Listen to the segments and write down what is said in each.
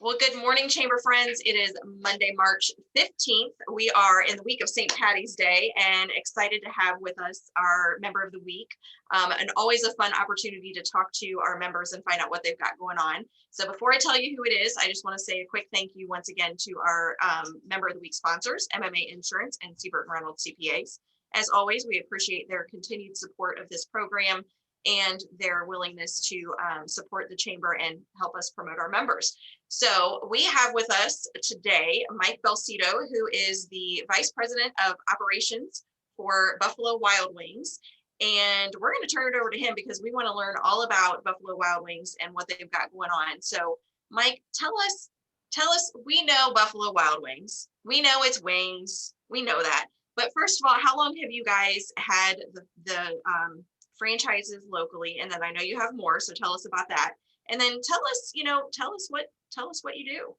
Well, good morning, Chamber friends. It is Monday, March 15th. We are in the week of St. Patty's Day and excited to have with us our member of the week. And always a fun opportunity to talk to our members and find out what they've got going on. So before I tell you who it is, I just want to say a quick thank you once again to our member of the week sponsors, MMA Insurance and Siebert and Reynolds CPAs. As always, we appreciate their continued support of this program and their willingness to support the chamber and help us promote our members. So we have with us today Mike Belsito, who is the Vice President of Operations for Buffalo Wild Wings. And we're going to turn it over to him because we want to learn all about Buffalo Wild Wings and what they've got going on. So Mike, tell us, we know Buffalo Wild Wings. We know it's wings. We know that. But first of all, how long have you guys had the franchises locally? And then I know you have more, so tell us about that. And then tell us what you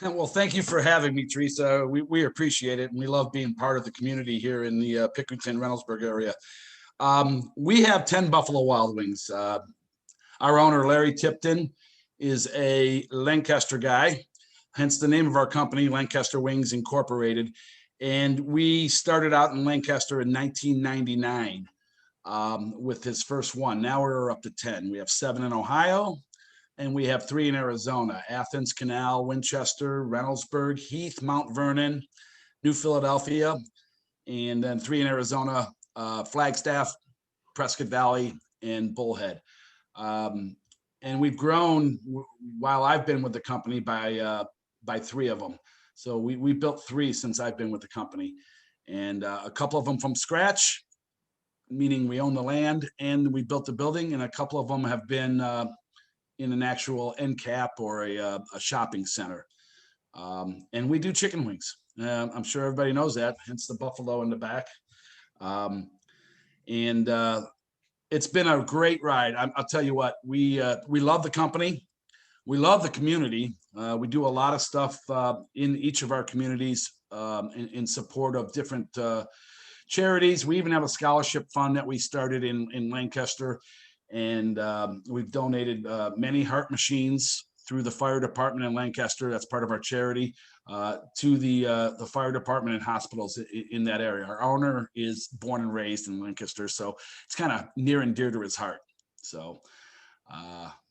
do. Well, thank you for having me, Teresa. We appreciate it, and we love being part of the community here in the Pickerington-Reynoldsburg area. We have 10 Buffalo Wild Wings. Our owner, Larry Tipton, is a Lancaster guy, hence the name of our company, Lancaster Wings Incorporated. And we started out in Lancaster in 1999 with his first one. Now we're up to 10. We have 7 in Ohio, and we have 3 in Arizona: Athens, Canal, Winchester, Reynoldsburg, Heath, Mount Vernon, New Philadelphia, and then 3 in Arizona: Flagstaff, Prescott Valley, and Bullhead. And we've grown while I've been with the company by 3 of them. So we built 3 since I've been with the company, and a couple of them from scratch, meaning we own the land and we built the building, and a couple of them have been in an actual end cap or a shopping center. And we do chicken wings. I'm sure everybody knows that, hence the buffalo in the back. And it's been a great ride. I'll tell you what, we love the company. We love the community. We do a lot of stuff in each of our communities in support of different charities. We even have a scholarship fund that we started in Lancaster. And we've donated many heart machines through the fire department in Lancaster. That's part of our charity, to the fire department and hospitals in that area. Our owner is born and raised in Lancaster, so it's kind of near and dear to his heart. So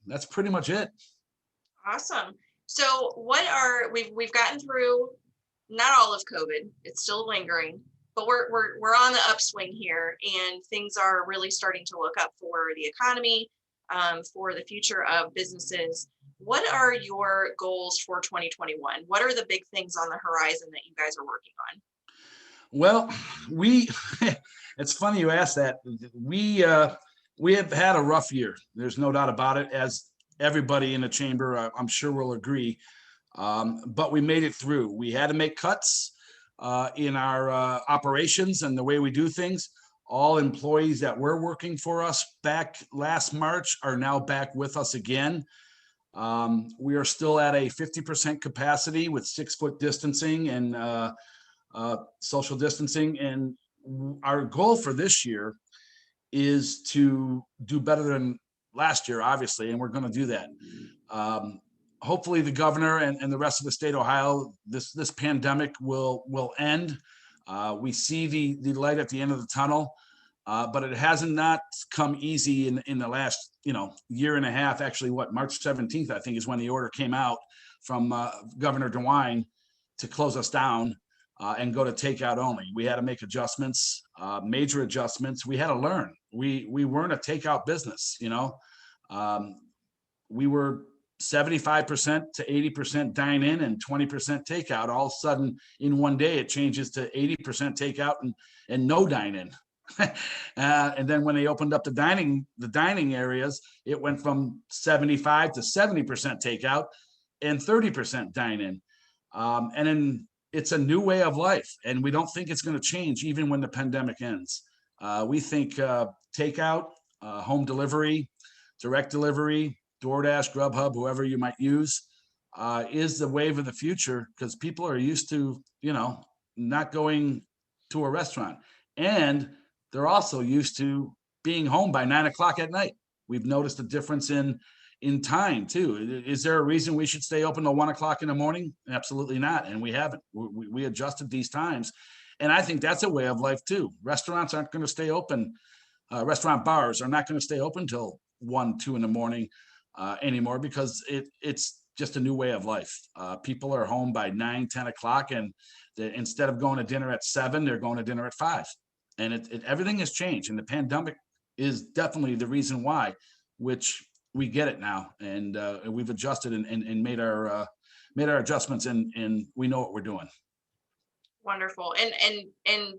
that's pretty much it. Awesome. So we've gotten through not all of COVID. It's still lingering, but we're on the upswing here, and things are really starting to look up for the economy, for the future of businesses. What are your goals for 2021? What are the big things on the horizon that you guys are working on? Well, it's funny you asked that. We have had a rough year. There's no doubt about it, as everybody in the chamber, I'm sure, will agree. But we made it through. We had to make cuts in our operations and the way we do things. All employees that were working for us back last March are now back with us again. We are still at a 50% capacity with 6-foot distancing and social distancing. And our goal for this year is to do better than last year, obviously, and we're going to do that. Hopefully the governor and the rest of the state of Ohio, this pandemic will end. We see the light at the end of the tunnel, but it hasn't not come easy in the last year and a half. Actually, March 17th, I think, is when the order came out from Governor DeWine to close us down and go to takeout only. We had to make adjustments, major adjustments. We had to learn. We weren't a takeout business. We were 75% to 80% dine in and 20% takeout. All of a sudden, in one day, it changes to 80% takeout and no dine in. And then when they opened up the dining areas, it went from 75 to 70% takeout and 30% dine in. And then it's a new way of life, and we don't think it's going to change even when the pandemic ends. We think takeout, home delivery, direct delivery, DoorDash, Grubhub, whoever you might use, is the wave of the future, because people are used to, not going to a restaurant. And they're also used to being home by 9 o'clock at night. We've noticed a difference in in time too. Is there a reason we should stay open till 1 o'clock in the morning? Absolutely not. And we haven't. We adjusted these times. And I think that's a way of life too. Restaurants aren't going to stay open. Restaurant bars are not going to stay open till 1, 2 in the morning anymore, because it's just a new way of life. People are home by 9, 10 o'clock, and instead of going to dinner at 7, they're going to dinner at 5. And everything has changed. And the pandemic is definitely the reason why, which we get it now. And we've adjusted and made our adjustments, and we know what we're doing. Wonderful. And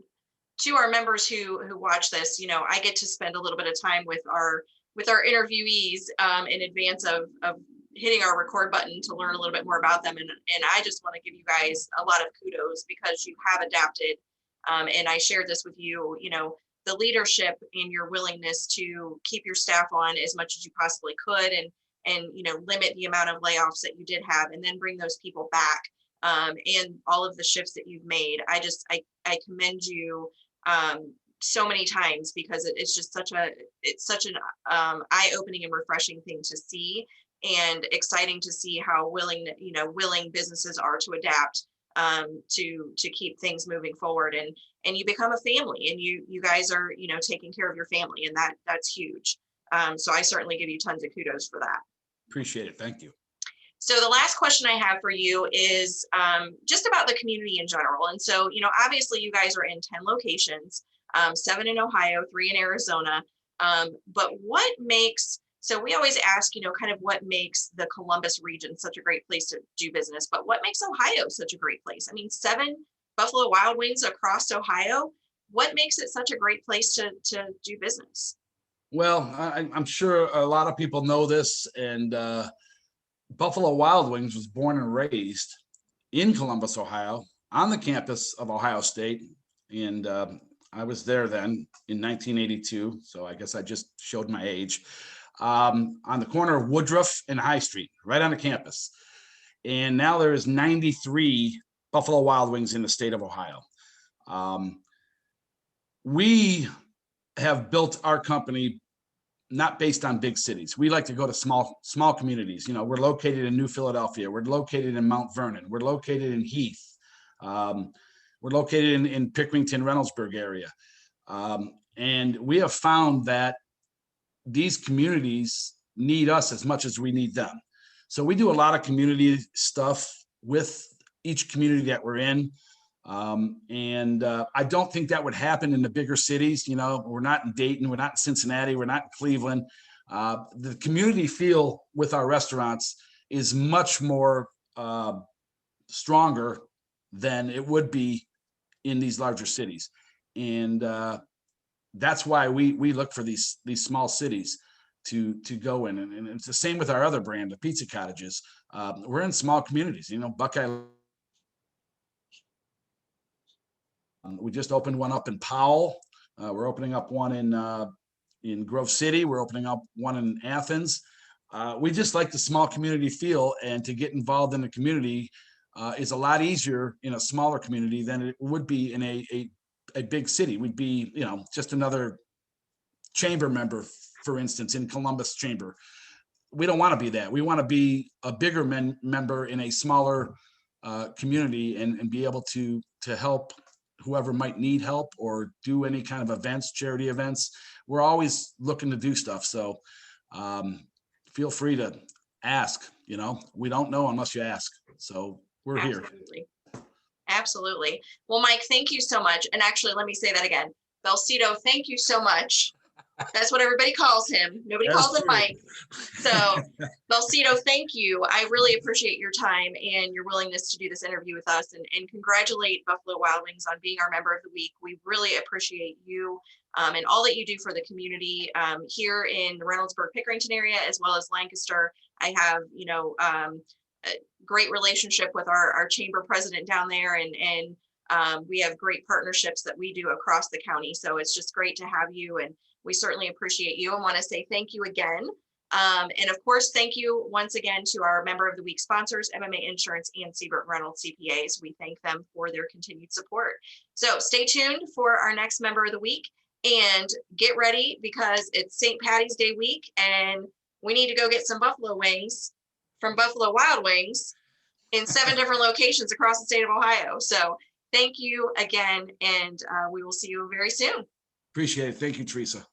to our members who watch this, I get to spend a little bit of time with our interviewees in advance of hitting our record button to learn a little bit more about them. And I just want to give you guys a lot of kudos, because you have adapted. And I shared this with you, the leadership and your willingness to keep your staff on as much as you possibly could, and limit the amount of layoffs that you did have, and then bring those people back. And all of the shifts that you've made. I commend you so many times, because it's just such an eye-opening and refreshing thing to see, and exciting to see how willing businesses are to adapt to keep things moving forward, and you become a family, and you guys are taking care of your family, and that's huge. So I certainly give you tons of kudos for that. Appreciate it. Thank you. So the last question I have for you is just about the community in general. And so, obviously you guys are in 10 locations, 7 in Ohio, 3 in Arizona. But so we always ask, kind of what makes the Columbus region such a great place to do business, but what makes Ohio such a great place? I mean, 7 Buffalo Wild Wings across Ohio. What makes it such a great place to do business? Well, I'm sure a lot of people know this, and Buffalo Wild Wings was born and raised in Columbus, Ohio, on the campus of Ohio State. And I was there then in 1982. So I guess I just showed my age. On the corner of Woodruff and High Street, right on the campus. And now there is 93 Buffalo Wild Wings in the state of Ohio. We have built our company not based on big cities. We like to go to small communities. We're located in New Philadelphia. We're located in Mount Vernon. We're located in Heath. We're located in Pickerington, Reynoldsburg area. And we have found that these communities need us as much as we need them. So we do a lot of community stuff with each community that we're in. And I don't think that would happen in the bigger cities. We're not in Dayton, we're not in Cincinnati, we're not in Cleveland. The community feel with our restaurants is much more stronger than it would be in these larger cities. And that's why we look for these small cities to go in. And it's the same with our other brand, the Pizza Cottages. We're in small communities, Buckeye. We just opened one up in Powell. We're opening up one in Grove City. We're opening up one in Athens. We just like the small community feel, and to get involved in the community is a lot easier in a smaller community than it would be in a big city. We'd be, just another chamber member, for instance, in Columbus Chamber. We don't want to be that. We want to be a bigger member in a smaller community, and be able to help whoever might need help or do any kind of events, charity events. We're always looking to do stuff. So feel free to ask. We don't know unless you ask. So we're Absolutely. Here. Absolutely. Well, Mike, thank you so much. And actually, let me say that again. Belsito, thank you so much. That's what everybody calls him. Nobody calls him Mike. So Belsito, thank you. I really appreciate your time and your willingness to do this interview with us, and congratulate Buffalo Wild Wings on being our member of the week. We really appreciate you and all that you do for the community here in the Reynoldsburg, Pickerington area, as well as Lancaster. I have, a great relationship with our chamber president down there, and we have great partnerships that we do across the county. So it's just great to have you, and we certainly appreciate you and want to say thank you again. And of course, thank you once again to our member of the week sponsors, MMA Insurance and Siebert Reynolds CPAs. We thank them for their continued support. So stay tuned for our next member of the week, and get ready, because it's St. Patty's Day week, and we need to go get some buffalo wings from Buffalo Wild Wings in 7 different locations across the state of Ohio. So thank you again, and we will see you very soon. Appreciate it. Thank you, Teresa.